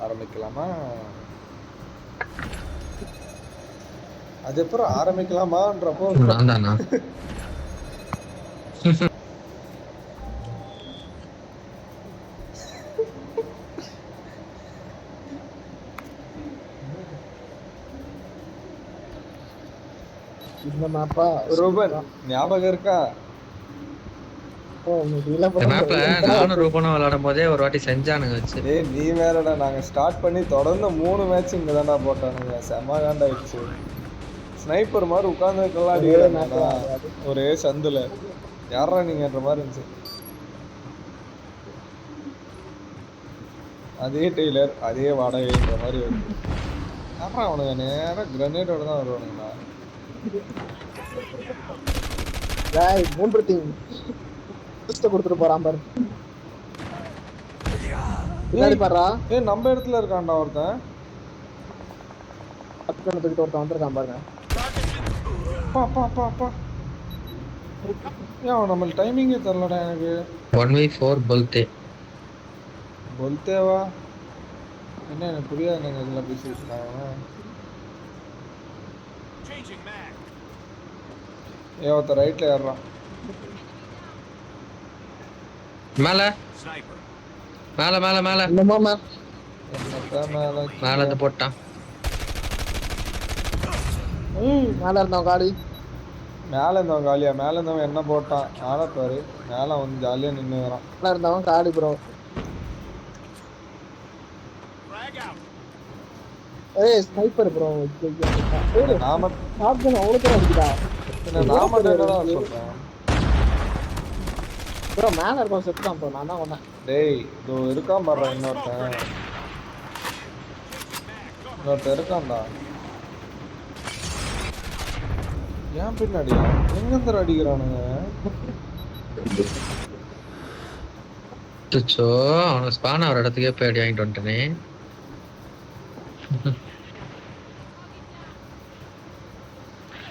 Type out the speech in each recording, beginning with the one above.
ஆரம்பிக்கலாமா? அது அப்புறம் ஆரம்பிக்கலாமான்றப்போ நான்தானா? இந்த மேப்பா ரூபன் ஞாபகம் இருக்கா? இந்த மேப்ல நானும் ரூபனும் விளையாடும் போதே ஒரு வாட்டி செஞ்சானுங்க வச்சு. ஏய் நீ வேறடா, நாங்க ஸ்டார்ட் பண்ணி தொடர்ந்து 3 மேட்ச் இங்க தான்டா போட்டானுங்க. செம காண்டாயிடுச்சு. ஸ்னைப்பர் மாதிரி உட்கார்ந்துக்கலாம் அடிக்கிறாங்கடா ஒரே சந்துல. யாரா நீங்கன்ற மாதிரி இருந்துச்சு. அதே டெய்லர் அதே வாடகைன்ற மாதிரி வருது. அப்புறம் அவனுங்க நேரம் கிரனேடோட தான் வருவானுங்களா? மூன்று டீம் கொடுத்துட்டு போறான் பாரு. பின்னாடி பாடுறா. ஏய் நம்ம இடத்துல இருக்கான்டா ஒருத்தன். தூக்கிட்டு ஒருத்தன் வந்திருக்கான் பாருங்க. அப்பா ஏன் நம்மளுக்கு டைமிங்கே தரலடா எனக்கு. 1v4 பொல்தேவா என்ன எனக்கு புரியாது. நாங்கள் இதெல்லாம் பேசிட்டு இருக்காங்க. ஏன் ஒருத்தர் ரைட்ல ஏறுறான். மேல மேல மேல மேல மேல இருந்து போட்டான். மேல இருந்தவன் காலி. மேல இருந்தவன் காலியா? மேல இருந்தவன் என்ன போட்டான் ஆனா பாரு. மேல வந்து ஜாலியா நின்னுறான். மேல இருந்தவன் காலி ப்ரோ. ஏய் ஸ்னைப்பர் ப்ரோ. நாம ஷாட்கன் அவ்வளவு தூரம் அடிக்குதா? நாம தான் சொல்றேன் ப்ரோ. மேல இருக்கவன் செத்துட்டான் ப்ரோ. நான் தான் வந்தேன். டேய் இதோ இருக்கான் பாரு இன்னொருத்தன் இருக்கான்டா. ஏன் பின்னாடி எங்க அடிக்கிறானுங்க? அவனுக்கு ஸ்பான் ஆகிற இடத்துக்கே போய் அடி வாங்கிட்டு வந்துட்டனே.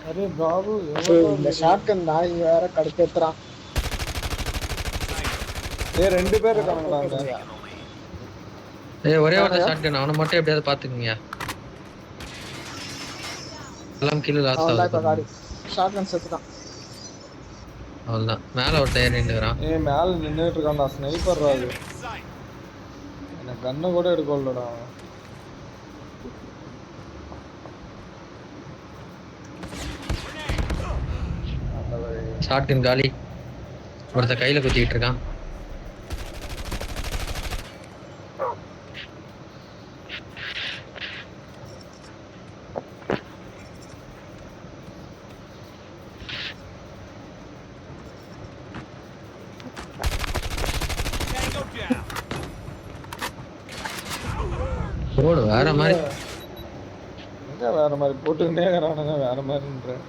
அரே பாபு இந்த ஷாட்கன் நாய் வேற கடுப்பேத்துறான். ஏய் 2 பேர் இருக்கானுங்களா அங்க? ஏய் ஒரே ஒரு ஷாட்கன், அவனை மட்டும் எப்படியாவது பாத்துக்கங்க. எல்லாம் கில் லாஸ்ட் ஆகுது. ஷாட்கன் செத்துட்டான். அவ்வளவுதான். மேல ஒரு டயர் நின்னுறான். ஏய் மேல நின்னுட்டு இருக்கான்டா ஸ்னைப்பர் ராது. எனக்கு கண்ணை கூட எடுக்கலடா. ஷாட்கன் காலி. ஒருத்த கையில குத்திட்டு இருக்கான். போடு வேற மாதிரி. எங்க வேற மாதிரி போட்டுக்கிட்டே இருக்கிறானுங்க வேற மாதிரின்ற.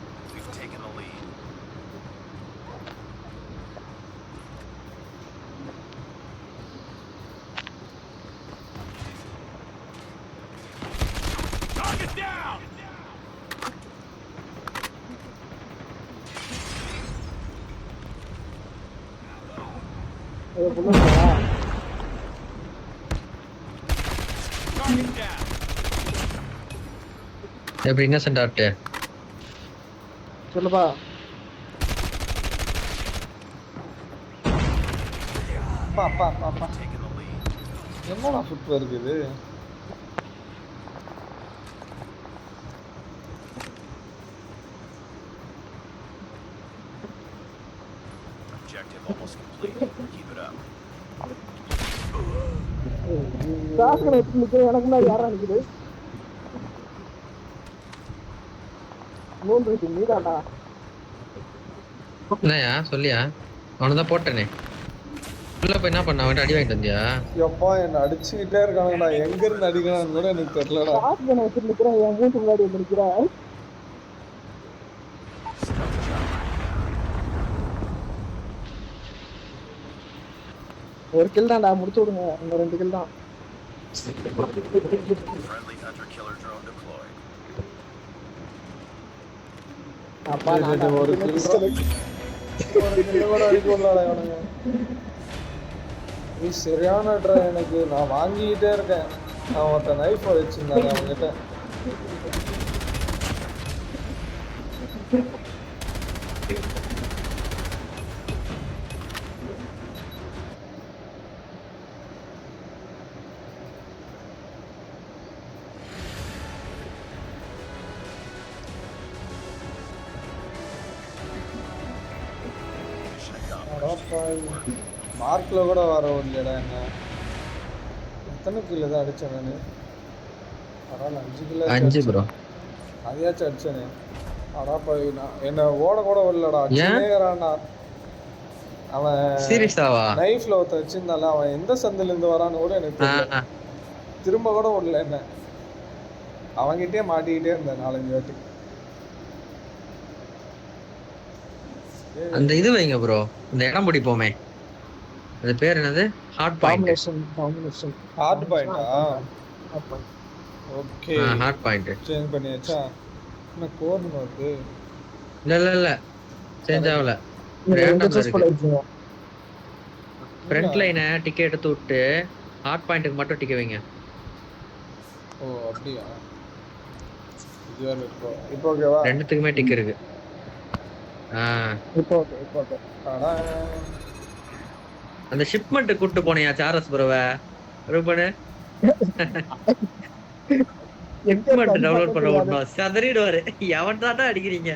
எப்படி இன்னசென்ட் ஆட்டு சொல்லுப்பா. என்னடா ஃபுட் இருக்குது? எனக்கு முன்னாடி யாரா நிக்குது? நீதாண்டா. என்னயா சொல்லியா? அவனதான் போட்டனே. உள்ள போய் என்ன பண்ண? அவன் அடி வாங்கிட்டு வந்தியா? எப்பா என்ன அடிச்சுக்கிட்டே இருக்கானுங்கடா. எங்க இருந்து அடிக்கிறான்னு கூட எனக்கு தெரியலடா. ஷாட்கன் வச்சிட்டு நிக்கிறேன். என் மூட்டு முன்னாடி வந்து நிக்கிறேன். ஒரு கில் தான்டா, முடிச்சு விடுங்க. இன்னும் 2 கில் தான். அப்பா நான் ஒரு கில் கூட அடிக்கலாம்டா இவனுங்க. நீ சரியான ட்ரை. எனக்கு நான் வாங்கிக்கிட்டே இருக்கேன். அவன் ஒருத்தன் நைஃப் வச்சிருந்தாங்க அவங்ககிட்ட. மார்க்ல கூட வர இல்லையடா என்ன. எத்தனை கிலோ தான் அடிச்சேன் நான்? பரவாயில்ல 5 கிலோ 5 ப்ரோ. அதையாச்சும் அடிச்சேனே. அடாப்பா என்ன ஓட கூட வரலடா, அடிச்சேனேறான்டா அவன். சீரியஸாவா? நைஃப்ல ஒருத்த வச்சிருந்தால அவன் எந்த சந்தில இருந்து வரான்னு கூட எனக்கு தெரியல. திரும்ப கூட ஓடல என்ன. அவன்கிட்டயே மாட்டிக்கிட்டே இருந்தேன் 4-5 வாட்டி. அந்த இது வைங்க ப்ரோ, இந்த இடம் பிடிப்போமே, அது பேர் என்னது? Hard point. டாமினேஷன் ஹார்ட் பாயிண்டா? ஓகே ஹார்ட் பாயிண்ட் சேஞ்ச் பண்ணியாச்சா? என்ன கோட் வருது? இல்ல சேஞ்ச் ஆகல. ஃப்ரண்ட் லைனை டிக்கெட் எடுத்து விட்டு ஹார்ட் பாயிண்ட்டுக்கு மட்டும் டிக்கெட் வைங்க. ஓ அப்படியா? இது வேற இப்போ ஓகேவா? ரெண்டுத்துக்குமே டிக்கெட் இருக்கு. இப்போ ஓகே. அந்த ஷிப்மெண்ட் கூட்டு போனியா சாரஸ் ப்ரோவ? ரூபனே ஷிப்மெண்ட் டவுன்லோட் பண்ண விடணும், சதறிடுவாரு. எவன் தாண்டா அடிக்கிறீங்க?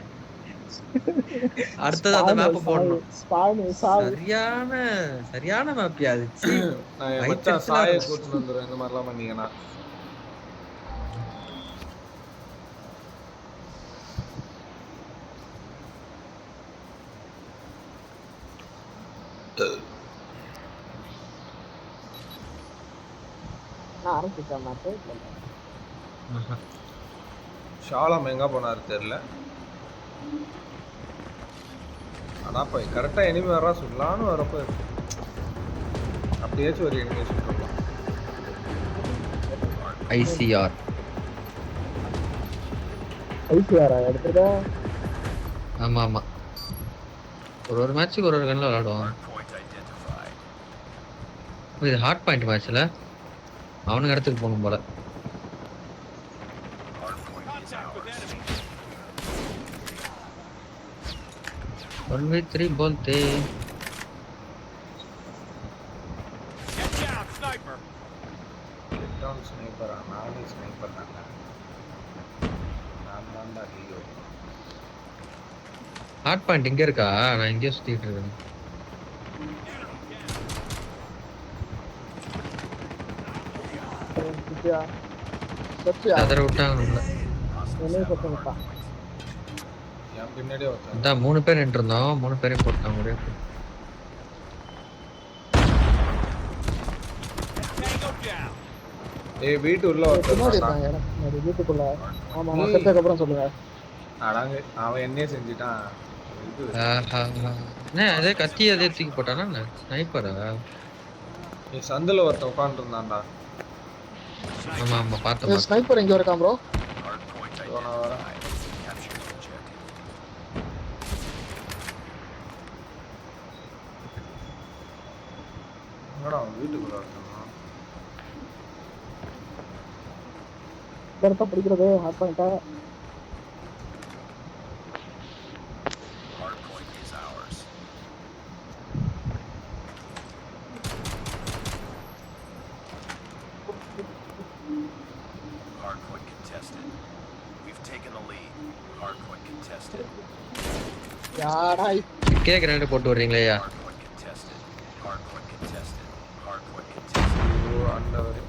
அடுத்தது அந்த மேப் போடணும். சரியான மேப் அது. நான் மச்சான் சாயை கூட்டிட்டு வந்துறேன் இந்த மாதிரிலாம் பண்ணீங்கன்னா. ஷாலம் எங்க போனாரு தெரியல. ஆனா போய் கரெக்டா எனிமி வரா சொல்லலான்னு வரப்போ அப்படியாச்சும் ஒரு எனிமி சொல்றோம். ஐசிஆர் எடுத்துட்டா. ஆமா ஒரு மேட்ச்சுக்கு ஒரு கன்ல விளையாடுவான். இது ஹார்ட் பாயிண்ட் மேட்ச்ல அவனுக்கு இடத்துக்கு போகணும் போல. ஒன் வி 3 बोलते ஸ்னைப்பரா? நானே ஸ்னைப்பர் தாங்க. நான் தான்டா ஹீரோ. ஹார்ட் பாயிண்ட் இங்க இருக்கா? நான் இங்கே சுத்திட்டு இருக்கேன். அதர விட்டாங்க நம்மள. என் பின்னாடியே வந்தான். அதான் 3 பேர் நின்று இருந்தோம், 3 பேரையும் போட்டாங்க ஒரே. ஏய் வீட்டு உள்ள வந்தாங்க. வீட்டுக்குள்ள. ஆமா நான் செத்ததுக்கு அப்புறம் சொல்லுங்க. அடாங்க அவன் என்னையே செஞ்சிட்டான். அதே கத்தி அதே தூக்கி போட்டானா ஸ்னைப்பரா? நீ சந்தில ஒருத்தன் உட்கார்ந்து இருந்தான்டா. ஆமா பார்த்தேன். ஸ்னைப்பர் எங்க இருக்கான் ப்ரோ? நான் வரேன். என்னடா வீட்டுக்குள்ள இருக்கான்? கரெக்டா பிடிக்கிறது ஹார்ட் பாயிண்டா? யாரா கேக் ரெண்டு போட்டு வர்றீங்களா? அண்டவர்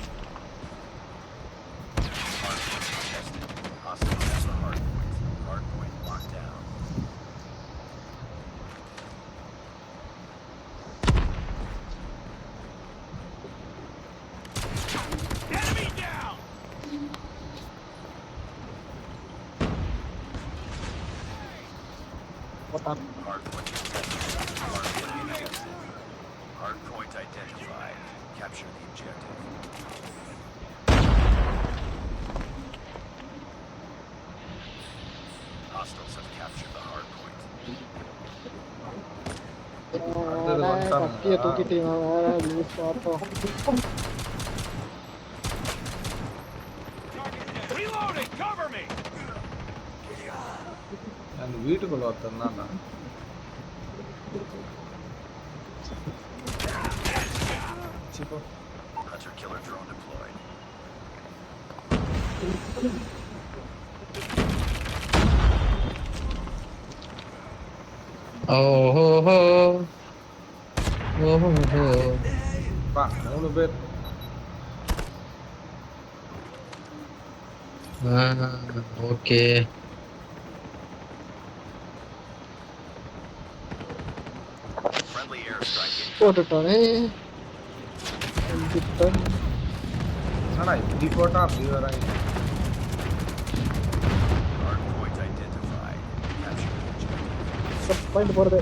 Hardpoint identified. Capture the objective. Hostiles have captured the hardpoint. கத்தியை தூக்கிட்டு லூஸ் பார்த்தோம். அந்த வீட்டுக்குள்ள ஒருத்தன் தான்டா. சிப்போ Hunter killer drone deployed. ஓஹோஹோ ஓஹோஹோ. பா 3 பேர். ஓகே. Friendly airstrike incoming. போட்டுட்டோனே. என்னடா இப்படி போட்டா அப்படி வராங்க. Hard point identified. Capture the objective. Point போறது.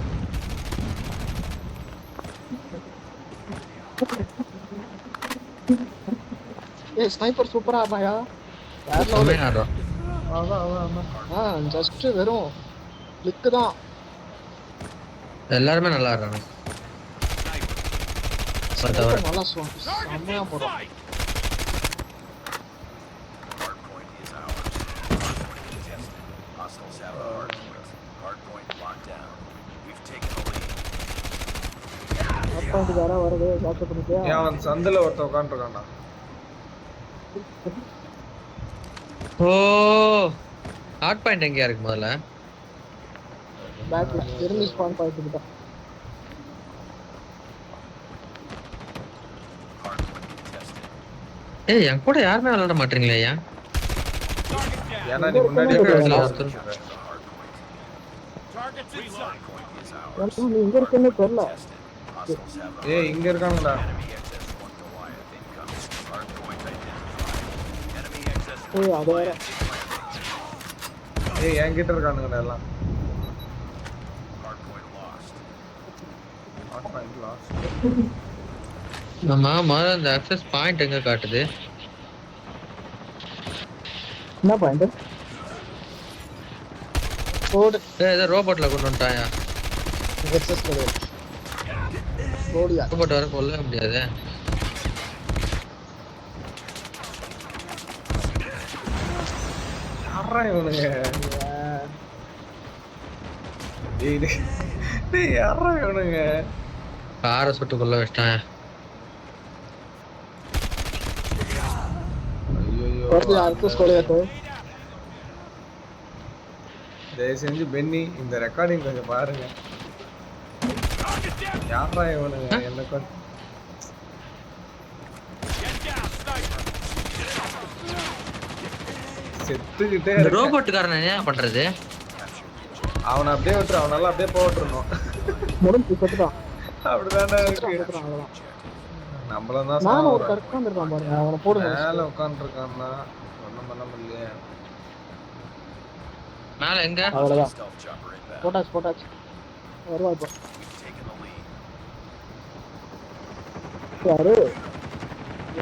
ஏய் ஸ்னைப்பர் சூப்பரா ஆமாயா. வேற level. செம்மையா ஆடுறோம். அதான் ஜஸ்ட் வெறும் கிளிக் தான். எல்லாருமே நல்லா ஆடுறாங்க. தவிர நல்லா செம்மையா போறோம். Hard point is ours. Hard point contested. Hostiles have the hard point. Hard point locked down. We've taken the lead. Point வேற வருது. கேட்ச் பண்ணிட்டியா? ஏன் அவன் சந்தில ஒருத்தன் உட்காந்துருக்கான்டா. ஓ ஹாட் பாயிண்ட் எங்கயா இருக்கு முதல்ல? பேக்ல எனிமி ஸ்பான் பாயிண்ட் கிட்ட. Hard point contested. ஏய் என் கூட யாருமே விளையாட மாட்டீங்களே ஏன்? ஏன்னா நீ முன்னாடியே இருக்கிற இடத்துல பேசலாம். ஒருத்தர். The hard point. Target's inside. Point is ours. ஏன்னா நீ எங்க இருக்கேன்னு தெரியல. Contested. Hostiles have the ஏய் இங்க இருக்காங்கடா. enemy excess one Goliath incoming. Hard point identified. Enemy excess ஏய் one அது வேற. Goliath incoming. ஏய் என்கிட்ட இருக்கானுங்கடா எல்லாம். Hard point lost. Hard point lost. நம்ம முதல்ல அந்த அக்சஸ் பாயிண்ட் எங்க காட்டுது? என்ன பாயிண்ட்? கோட் ஏதோ ரோபோட்ல கொண்டு வந்துட்டாயா? எக்ஸஸ் கிடையாது. கோடியா. ரோபோட் வர கொல்ல முடியாது. யாரா இவனுங்க? டேய் யாரா இவனுங்க? காரை சுட்டு கொல்ல வச்சிட்டான். ஐயோ கோடி யாருக்கு ஸ்கோலியாக்கு. தயவு செஞ்சு பென்னி இந்த ரெக்கார்டிங் கொஞ்சம் பாருங்க. யாரா இவனுங்க? என்ன கொண்டு செத்துக்கிட்டே இந்த இருக்க. ரோபோட்டுக்காரன் என்ன பண்றது? அவனை அப்படியே விட்டுரு. அவனால அப்படியே போட்டுருணும். முடிஞ்சு செத்துட்டான். அப்படிதானே இருக்கு. செத்துட்டான் அவ்வளவுதான். நம்மளும் தான் நானும் ஒரு சாப்பிடுறோம். கரெக்டா இருக்கான் பாருங்க. அவனை போடுங்க. மேல உட்காந்துருக்கான்னா ஒன்றும் பண்ண முடியலையே. மேல எங்க? அவ்வளவுதான். Stealth chopper inbound. போட்டாச்சு. வருவா இப்போ. We've taken the lead. யாரு?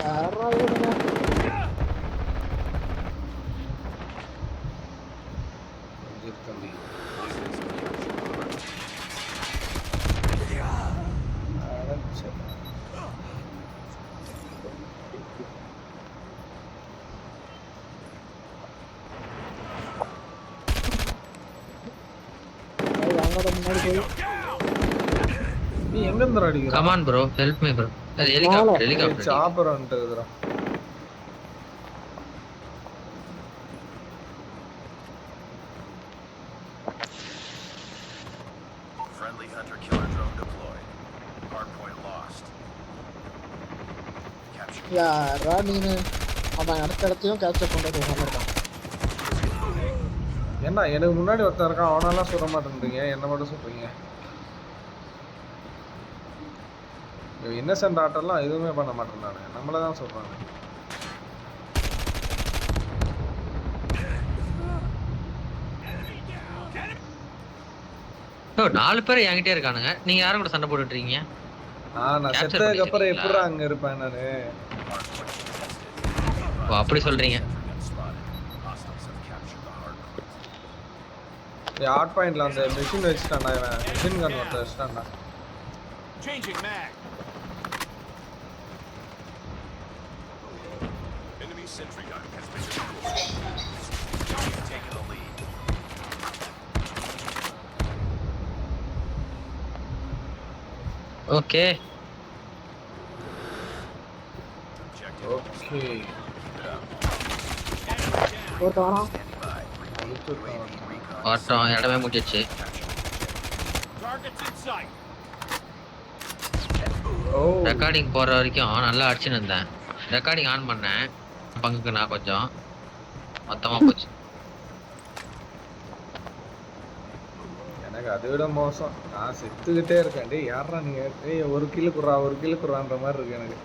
யாரா இவனுங்க? தம்பி அவனோட முன்னாடி போய் நீ எங்க இருந்து அடிக்கிற? Come on bro help me bro. அது ஹெலிகாப்டர். சாப்பர் வந்துட்டுதுடா. Friendly hunter killer drone deployed. Hard point lost. Capture. யாரா நீனு? அவன் அடுத்த இடத்தையும் கேப்சர் பண்றது இருக்கான். என்ன எனக்கு முன்னாடி ஒருத்தன் இருக்கான். அவனாலாம் சொல்ல மாட்டேன்றீங்க, என்ன மட்டும் சொல்றீங்க? இன்னசென்ட் ஆட்டெல்லாம் எதுவுமே பண்ண மாட்டேன். நம்மள தான் சொல்றாங்க. ஓ 4 பேர் என்கிட்டே இருக்கானுங்க. நீங்க யாரும் கூட சண்டை போட்டுட்டு இருக்கீங்க? நான் Capture செத்ததுக்கு அப்புறம் பண்ணிக்கிறீங்களா? எப்படிடா அங்க இருப்பேன் நானு? ஓ அப்படி சொல்றீங்க. Hostiles have captured the hard point. Hot பாயிண்ட்ல அந்த மெஷின் வச்சுட்டான்டா. இவன் மெஷின் கன் ஒருத்த வச்சுட்டான்டா. Changing mag. Enemy sentry gun has been destroyed. We've taken the lead. Okay Objective okay ஒருத்தன் வரான். வரட்டும், இடமே முடிஞ்சிச்சு. targets in sight. ஓ ரெக்கார்டிங் போற வரைக்கும் நல்லா அடிச்சுன்னு இருந்தேன். ரெக்கார்டிங் ஆன் பண்ணேன், பங்குக்கு நான் கொஞ்சம் மொத்தமா போச்சு. எனக்கு அதை விட மோசம். நான் செத்துக்கிட்டே இருக்கேன். டேய் யாரா நீங்க? ஏய் ஒரு கிலோ குறான்ற மாதிரி இருக்கு எனக்கு.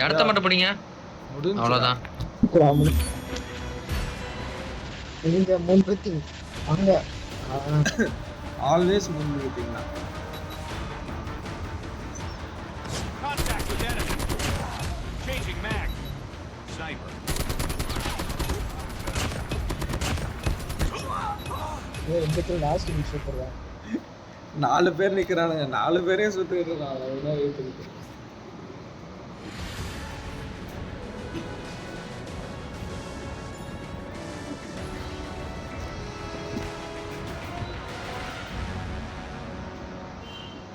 இடத்த மட்டும் பிடிங்க, முடிஞ்சு அவ்வளவுதான். இங்க 3 பிரீத்திங் அங்க. ஆல்வேஸ் முன்னிறுத்தீங்களா? Contact with enemy. Changing mag. Sniper. இந்த கில் லாஸ்ட் மிஸ் போடுறேன். 4 பேர் நிக்கிறானுங்க. 4 பேரையும் சுட்டுக்கிட்டு இருக்காங்க. அவ்வளவுதான் ஏத்துக்கிட்டு.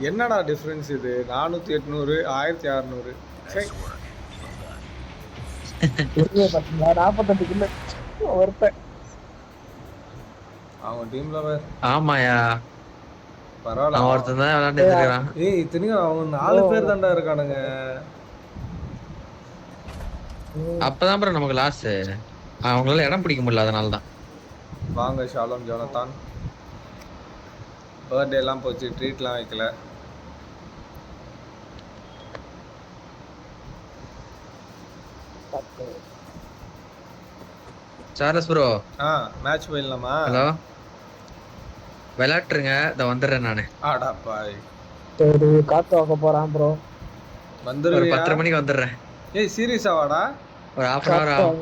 என்னடா டிஃபரன்ஸ் இது? 400 800 1600. Nice work. இங்க பாத்தீங்களா 48 கில் ஒருத்தன். அவன் டீம்ல ஆமாயா, பரவாயில்ல. அவன் ஒருத்தன் தான் விளையாண்டு இருக்கிறான். ஏய் இத்தனையும் அவன் 4 பேர் தான்டா இருக்கானுங்க. அப்பதான் bro நமக்கு லாஸ். அவங்களால இடம் பிடிக்க முடியல, அதனால தான். வாங்க ஷாலோம் ஜோனத்தான். பர்த்டே எல்லாம் போச்சு, ட்ரீட்லாம் வைக்கல. சார்லஸ் ப்ரோ, மேட்ச் போயிடலாமா? ஹலோ, விளையாட்டுருங்க, இதை வந்துடுறேன் நானு. ஆடா பாய். சரி காத்து வாக்க போறான் ப்ரோ. ஒரு வந்துருவியா? 10:30 மணிக்கு வந்துடுறேன். ஏய் சீரியஸா வாடா. ஒரு 1/2 hour ஆகும்.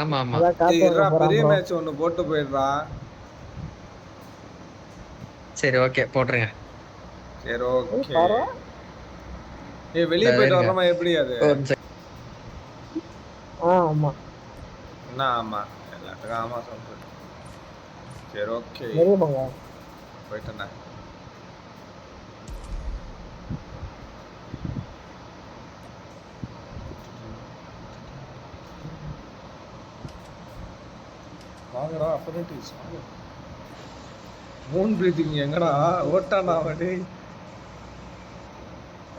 ஆமா ஆமா, அதான் காத்து ஏய் இருடா, வாக்க போறான் பெரிய bro. மேட்ச் ஒன்னு போட்டு போயிடுறா. சரி ஓகே போட்டுருங்க. சரி ஓகே. பாரு. ஏய் வெளிய போயிட்டு இருங்க. வரணுமா? எப்படி அது? ஒரு நிமிஷம். ஆமா என்ன ஆமா? எல்லாத்துக்கும் ஆமா சொல்றேன். சரி ஓகே நிறைய போங்க. போயிட்டேண்ணா. வாங்கடா அப்பனேட்டிஸ் வாங்க. மூன் பிரீத்திங் எங்கடா ஓட்டானா அவனே?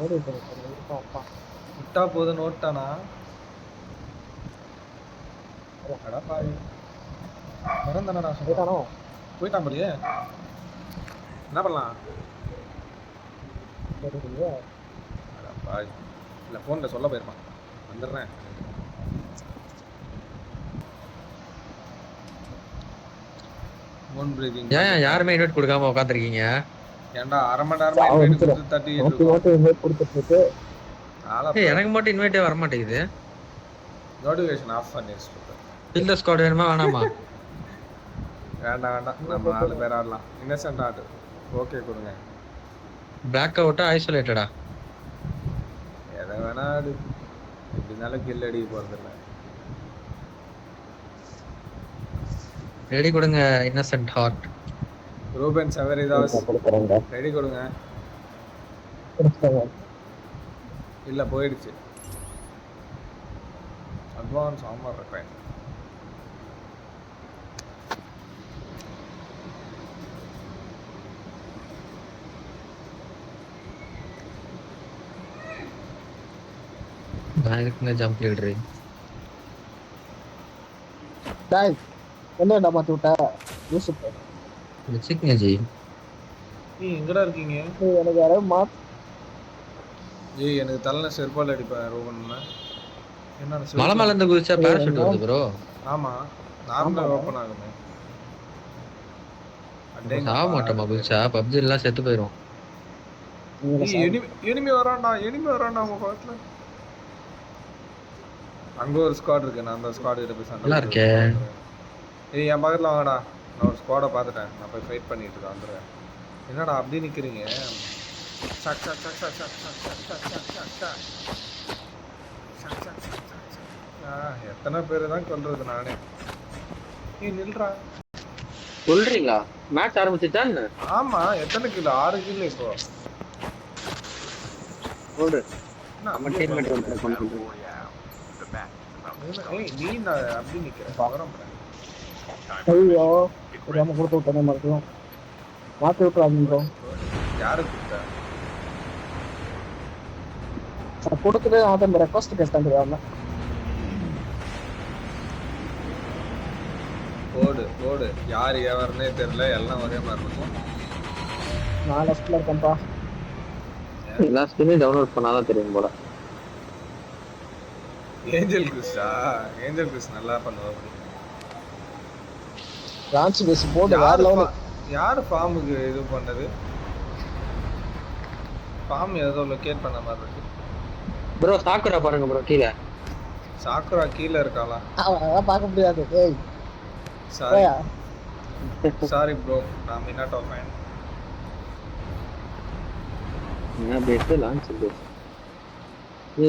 ஓடி இருப்பா. விட்டா போதுன்னு ஓட்டானா? அடா பாய். மறந்தானடா சொல்றேன். போயிட்டானோ? போயிட்டான் போலியே. என்ன பண்ணலாம்? தெரியலையே. அடா பாய். இல்ல போன்ல சொல்ல போயிருப்பான். வந்துடுறேன். Moon breathing. ஏன் யாருமே இன்வைட் கொடுக்காம உட்காந்துருக்கீங்க? ஏன்டா அரை மணி நேரமா இன்வைட் கொடுத்து தட்டிட்டு மாத்தி இருக்கோம். மாத்தி இன்வைட் கொடுத்துட்டு இருக்கு. எனக்கு மட்டும் இன்வைட்டே வர மாட்டேங்குது. நோட்டிஃபிகேஷன் ஆஃப் பண்ணி வச்சிருக்கேன். ஃபில் தி ஸ்குவாட் வேணுமா வேணாமா? வேண்டாம் நம்ம 4 பேர் ஆடலாம். இன்னசென்ட் ஆடு. ஓகே கொடுங்க. பிளாக் அவுட்டா ஐசோலேட்டடா? எதை வேணா ஆடு. எப்படினாலும் கில் அடிக்க போறதில்ல. ரெடி கொடுங்க. Innocent heart. ரூபன் செவரிதாஸ் கொடுக்குறேங்க. ரெடி கொடுங்க. கொடுத்துருங்க. இல்ல போயிடுச்சு. Advance armour repair. நான் இருக்குங்க ஜம்ப் லீடர். டேய் என்னடா மாத்தி விட்ட? யூசுப் வச்சுக்கங்க ஜி. நீ எங்கடா இருக்கீங்க? எனக்கு யாராவது ஏய் எனக்கு தலைல செருப்பால் அடிப்பேன் ரூபன். என்ன மலை மேல இருந்து குதிச்சா பேராஷூட் வருது ப்ரோ. ஆமா நார்மலா ஓபன் ஆகுமே. சாவ மாட்டோமா குதிச்சா? பப்ஜி எல்லாம் செத்து போயிரும். எனிமி வரான்டா உங்க பக்கத்துல. அங்க ஒரு ஸ்குவாட் இருக்கு. நான் அந்த ஸ்குவாட் கிட்ட போய் சண்டை நல்லா இருக்கே. ஏய் என் பக்கத்துல வாங்கடா. நான் ஒரு ஸ்குவாட பார்த்துட்டேன். நான் போய் ஃபைட் பண்ணிட்டு இருக்கேன். வந்துடுறேன். என்னடா அப்படி நிக்கிறீங்க? சக் சக் சக் சக் சக் சக் சக் சக் சக் சக் சக். சக் சக் சக் சக் சக். எத்தனை பேர் தான் கொல்றது நானே. ஏய் நில்றா. சொல்றீங்களா? மேட்ச் ஆரம்பிச்சுட்டா என்ன? ஆமா, எத்தனை கிலோ? 6 கிலோ இப்போ. போடு. என்ன நம்ம அப்படியே டீம்மேட் பாக்குற? ஒருத்தர் கொண்டு Battle Royale. The match is about to start. ஏய், நீ நான் அப்படி நிக்கிறேன். வரம் பாரு. Time for ஐயோ mission. Get ready. தெரியாம கொடுத்து விட்டேன் மறுபடியும் மாற்றி விட்டுறாங்க யாரு கூப்பிட்டா? கொடுத்துட்டு அதை ரெக்வஸ்ட் கேட்டேன் தெரியாம. போடு போடு. யார் எவருன்னே தெரியல, எல்லாம் ஒரே மாதிரி இருக்கும். நான் லெஃப்ட்ல இருக்கேன்ப்பா. எல்லா ஸ்கின்னையும் டவுன்லோட் பண்ணாதான் தெரியும் போல. Angel Crysta? ஏஞ்சல் கிறிஸ் நல்லா பண்ணுவாரு. ராஞ்சி பேசி போட்டு வேற லெவல். யாரு ஃபார்முக்கு இது பண்ணது? ஃபார்ம் ஏதோ லொகேட் பண்ண மாதிரி இருக்கு. ப்ரோ சாக்குரா பாருங்க ப்ரோ கீழே. சாக்குரா கீழே இருக்காளா? அதெல்லாம் பார்க்க முடியாது. ஏய் சாரி சாரி ப்ரோ, நான் மினாட்டோ ஃபேன். என்ன பேசு லான்ச் பேசு.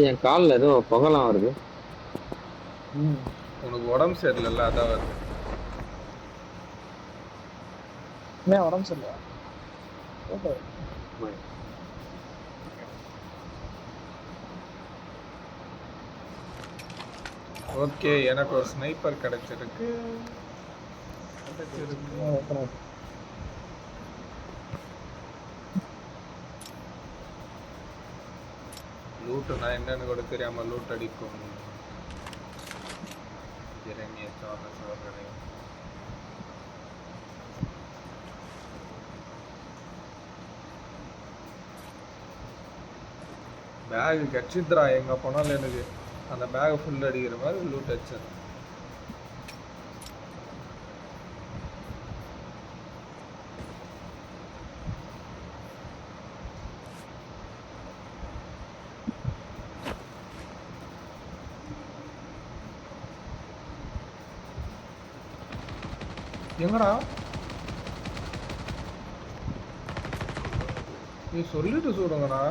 என் காலில் ஏதோ புகலாம் வருது. உனக்கு உடம்பு சரியில்லைல்ல, அதான் வருது. என்ன உடம்பு சரியா? ஓகே, எனக்கு ஒரு ஸ்னைப்பர் கிடைச்சிருக்கு. லூட்டுனா என்னன்னு கூட தெரியாம லூட் அடிக்கும். இறங்கிய சோதனை பேக் கட்சித்ரா. எங்க போனாலும் எனக்கு அந்த பேக் ஃபுல் அடிக்கிற மாதிரி லூட் அடிச்சது. எங்கடா நீ சொல்லிட்டு சொல்லுங்கண்ணா.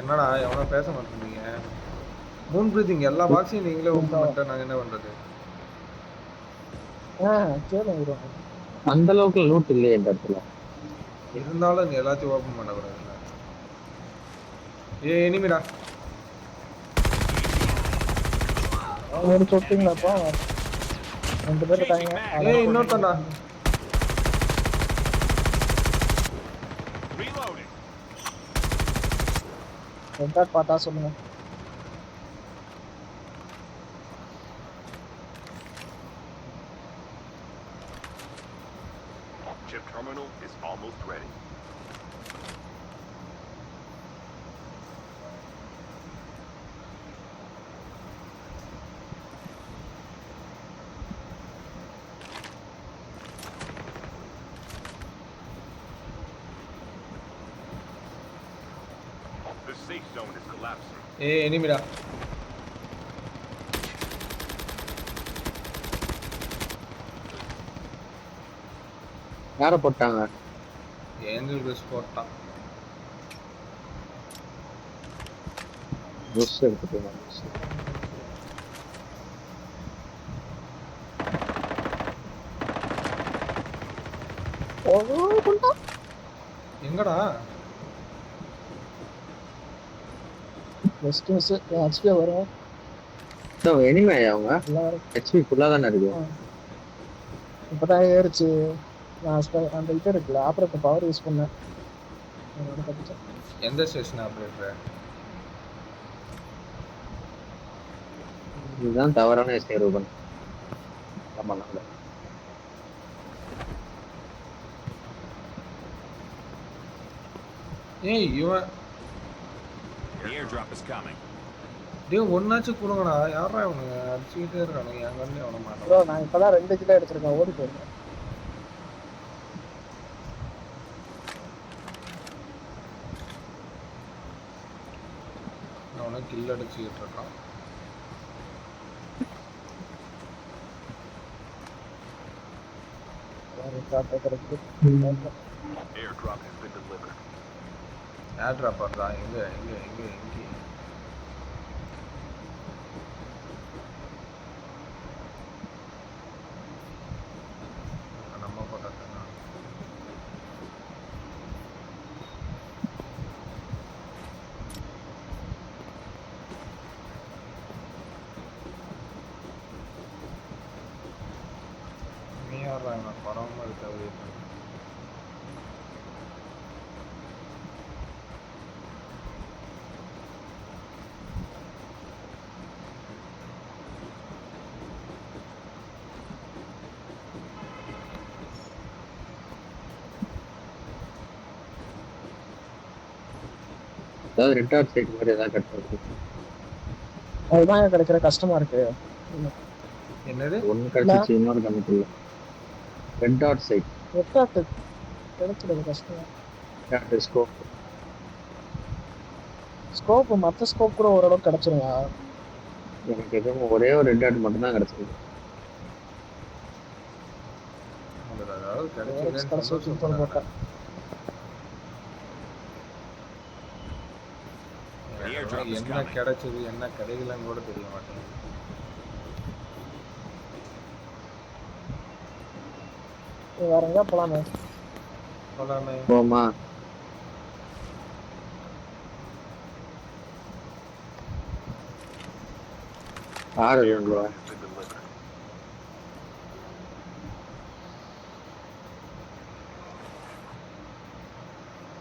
என்னடா எவனோ பேச மாட்டேங்க. மூன் பிரீதிங் எல்லா பாக்ஸையும் நீங்களே ஓப்பன் பண்ணிட்டா நாங்க என்ன பண்றது? கேளுங்க. அந்த அளவுக்கு லூட் இல்லையே இந்த இடத்துல. இருந்தாலும் நீ எல்லாத்தையும் ஓப்பன் பண்ணக்கூடாது. ஏ எனிமிடா. ஒரு சொட்டிங்களாப்பா 2 பேர் இருக்காங்க. ஏய் இன்னொருத்தன்டா. Reloading. எந்த பார்த்தா சொல்லுங்க. Chip terminal is almost ready. The safe zone is collapsing. ஏய் எனிமிடா. யாரை போட்டாங்க? ஏஞ்சல் கிறிஸ் போட்டான். புஷ் எடுத்துட்டு வா, புஷ். எங்கடா? பெஸ்ட் மிஸ் ஹெச்பி வரும். எனிமே அவங்க எல்லாரும் ஹெச்பி ஃபுல்லாக தானே இருக்கு. இப்பதான் ஏறிச்சு. நான் அந்த இது இருக்குல்ல ஆப்ரேட்டர் பவர் யூஸ் பண்ணேன். எந்த ஸ்டேஷன் ஆபரேட்டர்? இதுதான் தவறான விஷயம் ரூபன். ஆமாம். ஏய் இவன் The airdrop is coming. டேய் ஒன்னாச்சும் கொடுங்கடா. யாரா இவனுங்க அடிச்சுக்கிட்டே இருக்கானுங்க. என் கண்ணே அவனை மாட்டான். ப்ரோ நான் இப்பதான் 2 கிலோ எடுத்திருக்கேன். ஓடி போயிருக்கேன். அவனை கில் அடிச்சுக்கிட்டு இருக்கான். Airdrop has been delivered. Air drop பண்றா எங்க நம்ம பக்கத்துல நீ யாரா நான் பரவமா இருக்காது ஏதாவது ரெட் டாட் சைட் மாதிரி ஏதாவது கட்டுறது. அதுதான் கிடைக்கிற கஷ்டமா இருக்கு. என்னது ஒன்று கிடைச்சிச்சு, இன்னொரு கணக்கு ரெட் டாட் சைட் கிடைக்கிறது கஷ்டம். ஸ்கோப் ஸ்கோப் மற்ற ஸ்கோப் கூட ஓரளவுக்கு கிடைச்சிருங்க. எனக்கு எதுவும் ஒரே ஒரு ரெட் டாட் மட்டும் தான் கிடைச்சிருக்கு. அதாவது என்ன கிடைச்சது என்ன கிடைக்கலன்னு கூட தெரிய மாட்டேங்குது. வேற எங்க போலாமே போமா ஆறு வேணுங்களா? Has been delivered.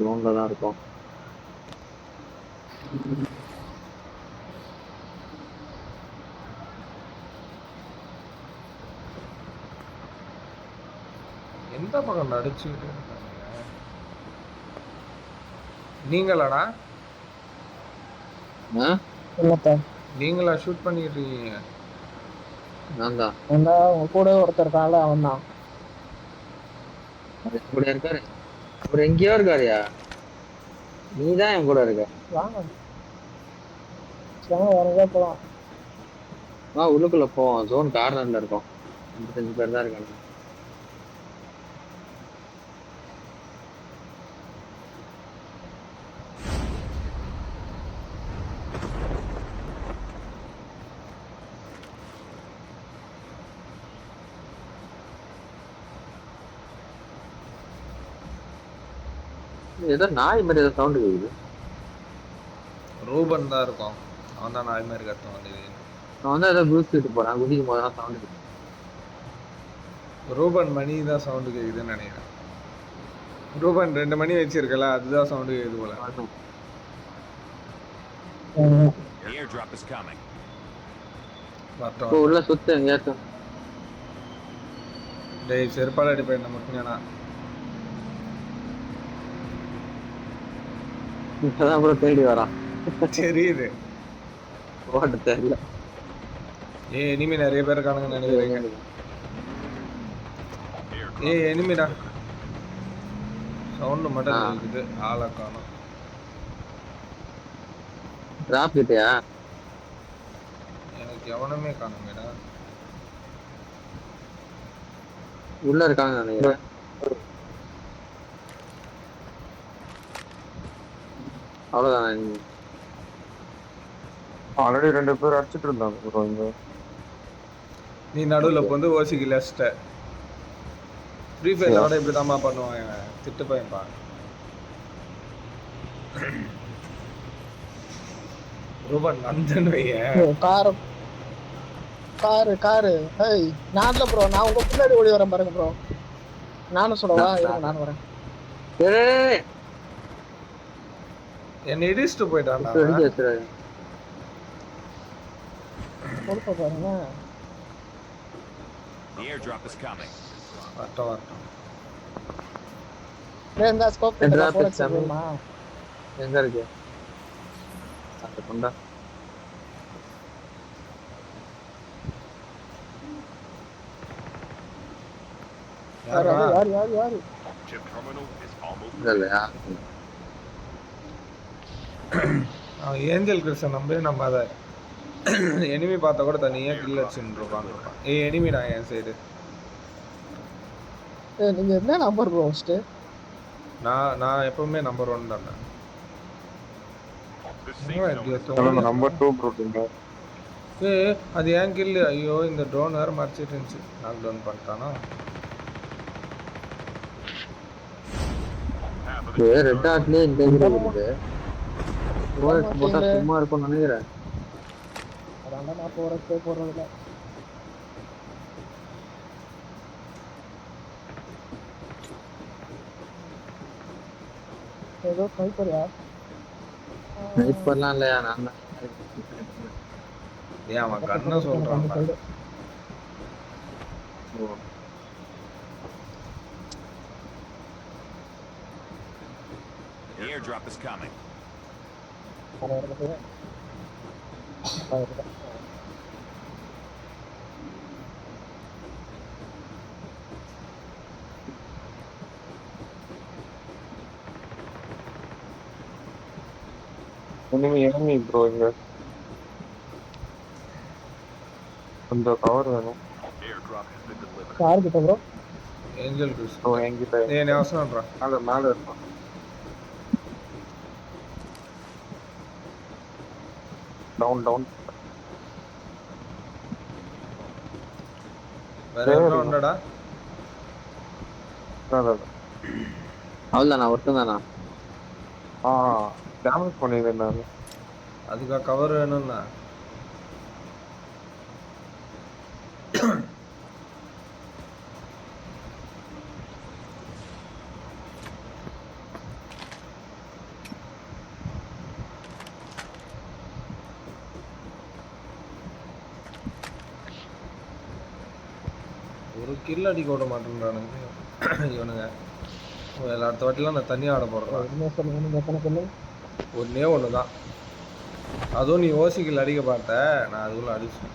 லோன்ல தான் இருக்கும். எந்த பக்கம் நடிச்சுக்கிட்டு இருக்காங்க நீங்களாடா? இல்லப்பா, நீங்களா ஷூட் பண்ணிட்டு இருக்கீங்க? நான் தான். உங்க கூட ஒருத்தர் இருக்கான்ல, அவன் தான். கூட இருக்காரு. அவர் எங்கேயோ இருக்காருயா. நீ தான் என் கூட இருக்க. வாங்க வேற எங்க போலாம். உள்ளுக்குள்ள போவோம். ஜோன் கார்னர்ல இருக்கோம். 55 பேர் தான் இருக்காங்க. ஏதோ நாய் மாதிரி ஏதோ சவுண்ட் கேக்குது. ரூபன் தான் இருக்கும். அவன் தான் நாய் மாதிரி கத்த வந்தது. நான் வந்து ஏதோ குதிச்சுட்டு போறேன். குதிக்கும் போது தான் சவுண்ட் கேக்குது. ரூபன் மணி தான் சவுண்டு கேக்குதுன்னு நினைக்கிறேன். ரூபன் 2 மணி வச்சிருக்கல, அதுதான் சவுண்டு கேக்குது போல. The airdrop is coming. இப்போ உள்ள சுத்து எங்கேயாச்சும். டேய் செருப்பால அடிப்பேன் என்ன முட்டினா. இப்பதான் கூட தேடி வரான். தெரியுது. ஓட்ட தெரியல. எனிமி நிறைய பேர் இருக்கானுங்கன்னு நினைக்கிறேன். எனிமிடா. சவுண்ட் மட்டும் கேக்குது, ஆளை காணோம். டிராப் கிட்டயா? எனக்கு எவனுமே காணுமேடா. உள்ள இருக்காங்க நினைக்கிறேன். அவ்வளவுதான். ஆல்ரெடி 2 பேர் அடிச்சிட்டு இருந்தாங்க ப்ரோ. இங்க நீ நடுவுல வந்து ஓசிக்கு லெஸ்ட் ஃப்ரீ ஃபயர் ஓட இப்படி தான்மா பண்ணுவாங்க. திட்டு பையன்பா. ரூபன் நந்தன் வைய காரு ஹேய் நான்ல ப்ரோ, நான் உங்க பின்னாடி ஓடி வரேன் பாருங்க ப்ரோ. நானும் சொல்லவா? இருங்க நானும் வரேன். ஏய் என்ன இடிச்சிட்டு போயிட்டான்டா. கொடுப்ப பாருங்க. The airdrop is coming. வரட்டும். இந்த ஸ்கோப் கிட்ட போட சொல்லுமா? எங்க இருக்கு? அந்த கொண்டா. யாரு Chip terminal is almost இல்லையா? அவன் ஏஞ்சல் கிறிஸ்டன் நம்ம அதை எனிமி பார்த்தா கூட தனியாக கில் அடிச்சுன்னு இருப்பான். எனிமிடா என் சைடு. நீங்க என்ன நம்பர் ப்ரோ ஃபர்ஸ்ட்? நான் எப்பவுமே நம்பர் 1 தானே. The safe என்னடா zone இப்படி is ஒருத்தன் ஓடி நம்பர் வரான்? 2 ப்ரோட்டீங்க. அது ஏன் கில்லு. ஐயோ இந்த ட்ரோன் வேற மறைச்சிட்டு இருந்துச்சு. நாக் டவுன் பண்ணிட்டானா? half of the ரெட் டாட்லயே இந்த இதுல வருது. போட்டா மாட்டீங்களே. சும்மா இருக்கும்னு நினைக்கிறேன். அதான்டா நான் போறதே போறதில்ல. ஏதோ ஸ்னைப்பர்யா? ஸ்னைப்பர்லாம் இல்லையா, நான் தான். ஏன் அவன் கண்ணை சொல்றான் பாரு. The airdrop is coming. enemy bro இங்க. அந்த கவர் வேணும். Airdrop has been delivered. யார்கிட்ட ப்ரோ? Angel Chris. ப்ரோ என்கிட்ட நீ அவசரம்ன்றா. மேல இருப்பான். டவுன் வேற எவ்வளோ உண்டடா? அவ்வளோதான், நான் ஒருத்தன் தானா? டேமேஜ் பண்ணிடுறேன் நான். அதுக்கா கவர் வேணும்னா? ஒரு கில் அடிக்க விட மாட்டேன்றானுங்க இவனுங்க. அடுத்த வாட்டிலாம் நான் தனியாக ஆட போடுறேன். என்ன சொல்லுங்க, நீங்க எத்தனை சொல்லு? ஒன்றே ஒன்று தான். அதுவும் நீ ஓசிக்கில் அடிக்க பார்த்த, நான் அதுக்குள்ளே அடிச்சேன்.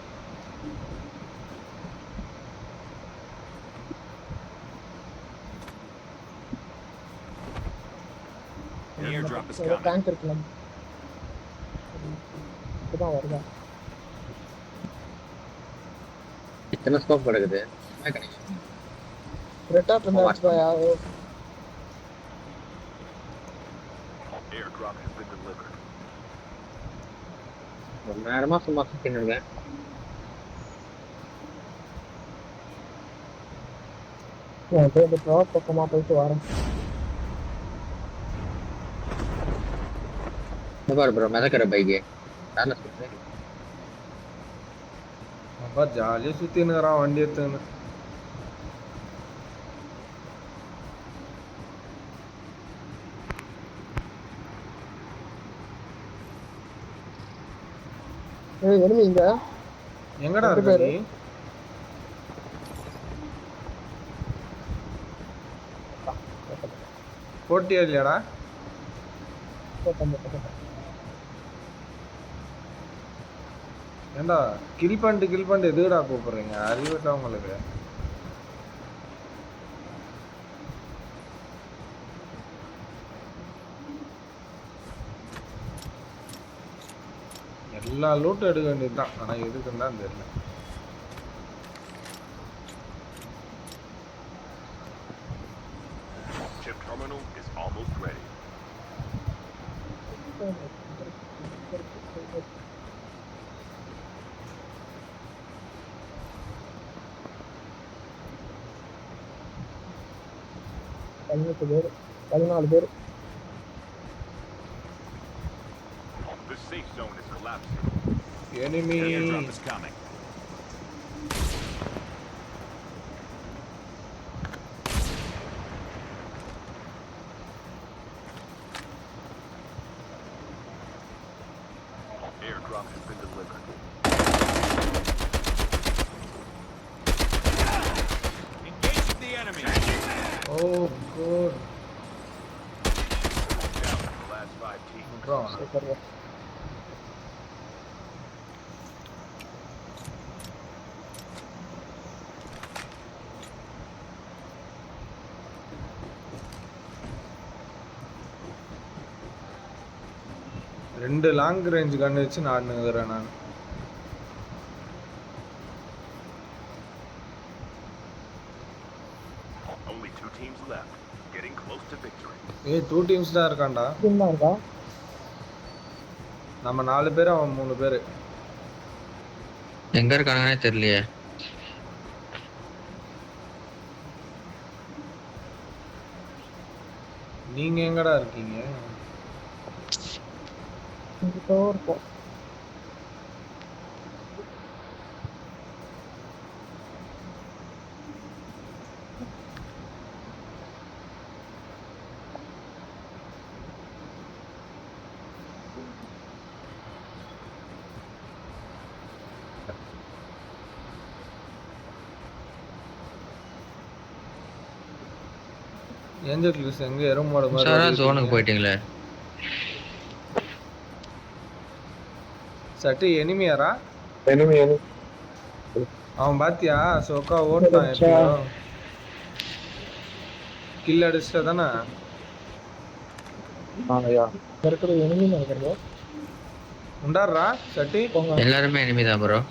The airdrop is ஏதோ coming. டேங்க் இருக்குல்ல, இப்பதான் வருதா? இத்தனை ஸ்கோப் கிடக்குது. என்ன கிடைக்கும்? ரெட்டா இருந்தா வச்சுக்கோயா. Airdrop has been delivered. ரொம்ப நேரமா சும்மா சுத்தின்னு இருக்கேன். இந்த ட்ராப் பக்கமா போயிட்டு வரேன். இந்த பாரு ப்ரோ, மிதக்கிற பைக்கு வேலை சொல்றேன். அப்பா ஜாலியாக சுற்றினுக்கிறான் வண்டி எடுத்துன்னு. enemy இங்க எங்கடா ரெண்டு இருக்க பேரு. நீ? போட்டியா இல்லையாடா? ஏண்டா கில் பண்ணிட்டு எதுக்குடா கூப்பிடுறீங்க? அறிவிட்டா உங்களுக்கு. எல்லா லூட்டும் எடுக்க வேண்டியது தான். ஆனால் எதுக்குன்னு தான் தெரியல. Chip terminal is almost ready. பேர் 14 பேர். The safe zone is collapsing. Enemy. The airdrop is coming. Airdrop has been delivered. Engage the enemy. Oh god. Down to the last 5 teams. விட்றான். Super. ரெண்டு லாங் ரேஞ்ச் கன் வச்சு நாடுனுங்கிறேன் நான். Only ஏய் 2 teams தான் இருக்கான்டா. Team தான் இருக்கா? நம்ம 4 பேர் அவன் 3 பேர். எங்க இருக்கானுங்கன்னே தெரியலையே. நீங்க எங்கடா இருக்கீங்க? இங்கிட்ட இருப்போம். ஏஞ்சல் கிளிஸ் எங்க எருமாடு மாதிரி சாரா ஓடிட்டு ஜோனுக்கு இருக்கீங்க? போயிட்டீங்களே. சட்டி எனிமியாரா? enemy அவன் பாத்தியா சோக்கா ஓட்டான் எப்படியோ. கில் அடிச்சிட்ட தானே? யா இங்க இருக்கிறது enemy ன்னு நினைக்கிறேன். உண்டாடுறா சட்டி? போங்க. எல்லாருமே enemy தான் ப்ரோ.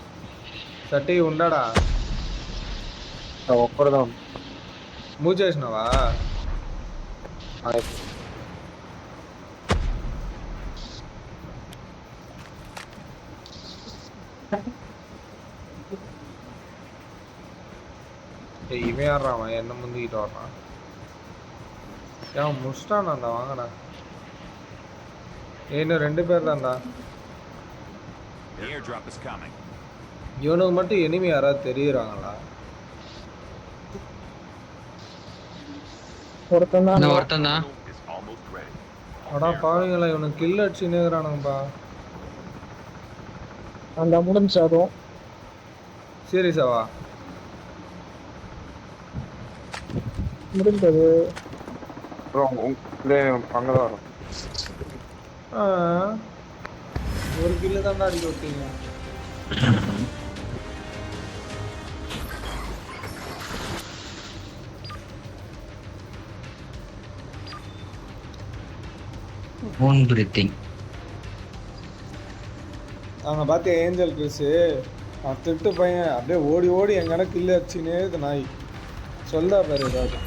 சட்டி உண்டாடா. ஒப்பறதான் மூஜேஷ்னவா? ஏய் இவன் யாரா அவன் என்ன முந்திக்கிட்டு வர்றான்? ஏன் முடிச்சிட்டான்டா வாங்கடா. இன்னும் 2 பேர் தான்டா. The airdrop is coming. இவனுக்கு மட்டும் எனிமி யாராவது தெரியுறாங்களா? ஒருத்தன் தான் இன்னும் ஒருத்தன் தான். Is almost ready. அடா பாவீங்களா இவனுக்கு கில் அடிச்சுன்னே இருக்கிறானுங்கப்பா. அந்த முடிஞ்சு அதுவும் சீரியஸாவா? முடிந்தது. அப்புறம் அங்கதான் வரும். ஆ, ஒரு கில்லு தான்டா அடிக்க விட்டீங்க. Own breathing. அங்கே பார்த்தியா ஏஞ்சல் கிறிஸு அவன் திட்டு பையன் அப்படியே ஓடி ஓடி எங்கன்னா கில்லு அடிச்சுன்னே இது நாய் சொல்தா பாரு ஏதாவது.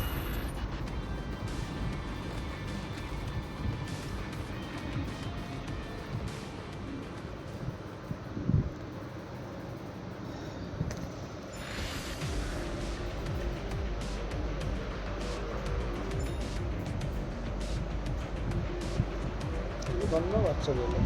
இது பண்ண வச்சது இல்லை.